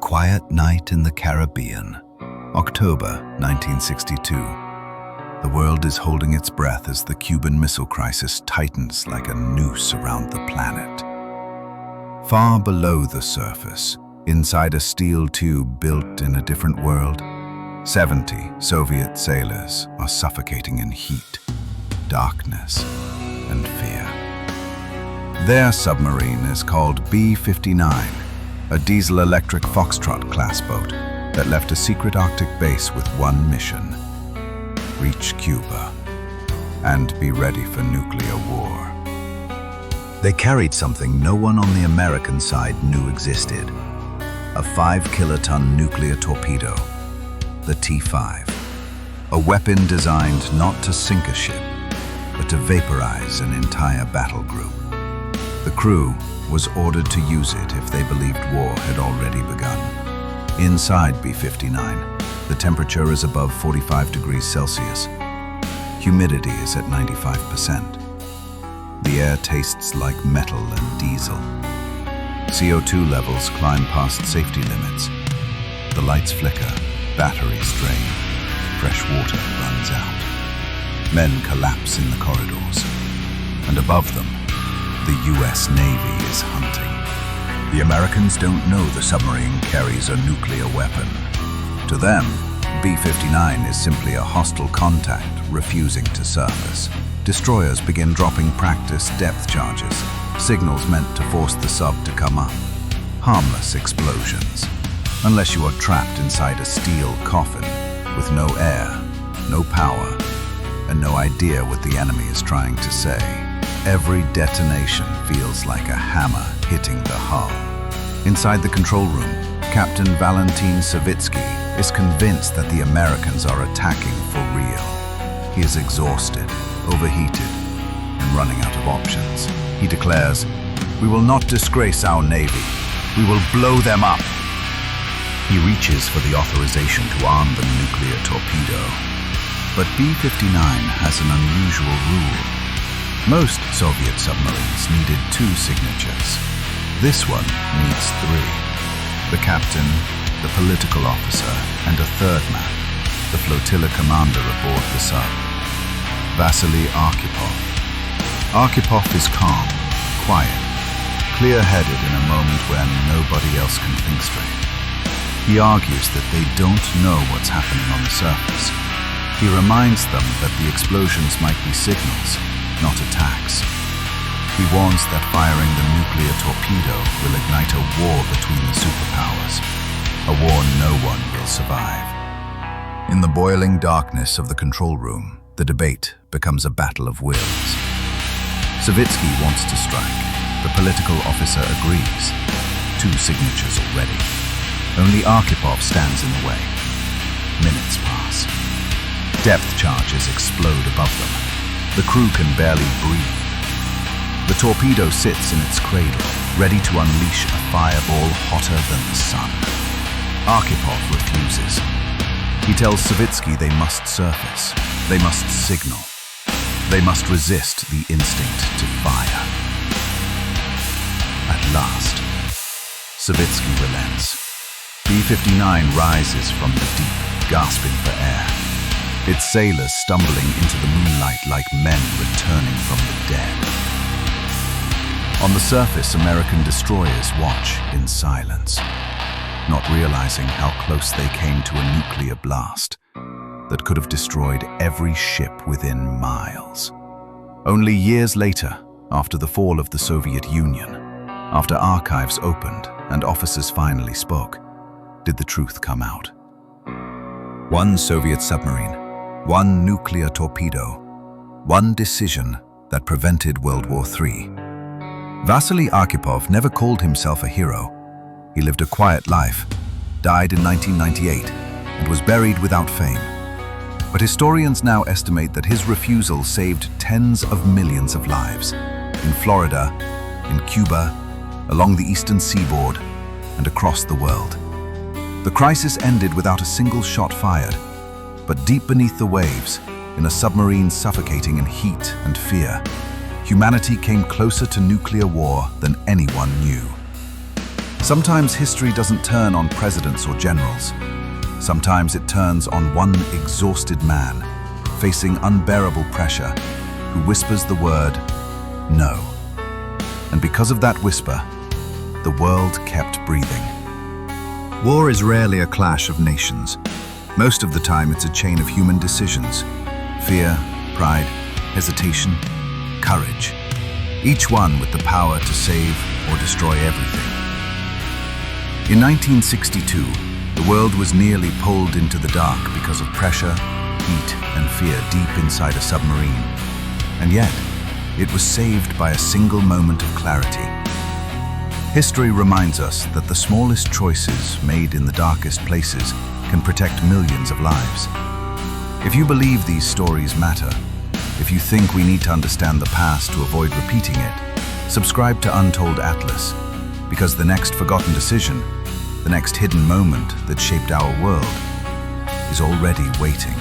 quiet night in the Caribbean, October 1962. The world is holding its breath as the Cuban Missile Crisis tightens like a noose around the planet. Far below the surface, inside a steel tube built in a different world, 70 Soviet sailors are suffocating in heat, darkness, and fear. Their submarine is called B-59, a diesel-electric Foxtrot-class boat that left a secret Arctic base with one mission: reach Cuba and be ready for nuclear war. They carried something no one on the American side knew existed: a 5-kiloton nuclear torpedo, the T-5, a weapon designed not to sink a ship, but to vaporize an entire battle group. The crew was ordered to use it if they believed war had already begun. Inside B-59, the temperature is above 45 degrees Celsius. Humidity is at 95%. The air tastes like metal and diesel. CO2 levels climb past safety limits. The lights flicker, batteries drain, fresh water runs out. Men collapse in the corridors, and above them, the US Navy is hunting. The Americans don't know the submarine carries a nuclear weapon. To them, B-59 is simply a hostile contact refusing to surface. Destroyers begin dropping practice depth charges, signals meant to force the sub to come up. Harmless explosions, unless you are trapped inside a steel coffin with no air, no power, and no idea what the enemy is trying to say. Every detonation feels like a hammer hitting the hull. Inside the control room, Captain Valentin Savitsky is convinced that the Americans are attacking for real. He is exhausted, overheated, and running out of options. He declares, "We will not disgrace our Navy. We will blow them up." He reaches for the authorization to arm the nuclear torpedo. But B-59 has an unusual rule. Most Soviet submarines needed 2 signatures. This one needs 3. The captain, the political officer, and a third man, the flotilla commander aboard the sub, Vasili Arkhipov. Arkhipov is calm, quiet, clear-headed in a moment when nobody else can think straight. He argues that they don't know what's happening on the surface. He reminds them that the explosions might be signals, not attacks. He warns that firing the nuclear torpedo will ignite a war between the superpowers, a war no one will survive. In the boiling darkness of the control room, the debate becomes a battle of wills. Savitsky wants to strike. The political officer agrees. 2 signatures already. Only Arkhipov stands in the way. Minutes pass. Depth charges explode above them. The crew can barely breathe. The torpedo sits in its cradle, ready to unleash a fireball hotter than the sun. Arkhipov refuses. He tells Savitsky they must surface. They must signal. They must resist the instinct to fire. At last, Savitsky relents. B-59 rises from the deep, gasping for air. Its sailors stumbling into the moonlight like men returning from the dead. On the surface, American destroyers watch in silence, not realizing how close they came to a nuclear blast that could have destroyed every ship within miles. Only years later, after the fall of the Soviet Union, after archives opened and officers finally spoke, did the truth come out. One Soviet submarine, one nuclear torpedo, one decision that prevented World War III. Vasili Arkhipov never called himself a hero. He lived a quiet life, died in 1998, and was buried without fame. But historians now estimate that his refusal saved tens of millions of lives in Florida, in Cuba, along the eastern seaboard, and across the world. The crisis ended without a single shot fired, but deep beneath the waves, in a submarine suffocating in heat and fear, humanity came closer to nuclear war than anyone knew. Sometimes history doesn't turn on presidents or generals. Sometimes it turns on one exhausted man, facing unbearable pressure, who whispers the word, no. And because of that whisper, the world kept breathing. War is rarely a clash of nations. Most of the time it's a chain of human decisions. Fear, pride, hesitation, courage. Each one with the power to save or destroy everything. In 1962, the world was nearly pulled into the dark because of pressure, heat, and fear deep inside a submarine. And yet, it was saved by a single moment of clarity. History reminds us that the smallest choices made in the darkest places can protect millions of lives. If you believe these stories matter, if you think we need to understand the past to avoid repeating it, subscribe to Untold Atlas, because the next forgotten decision, the next hidden moment that shaped our world, is already waiting.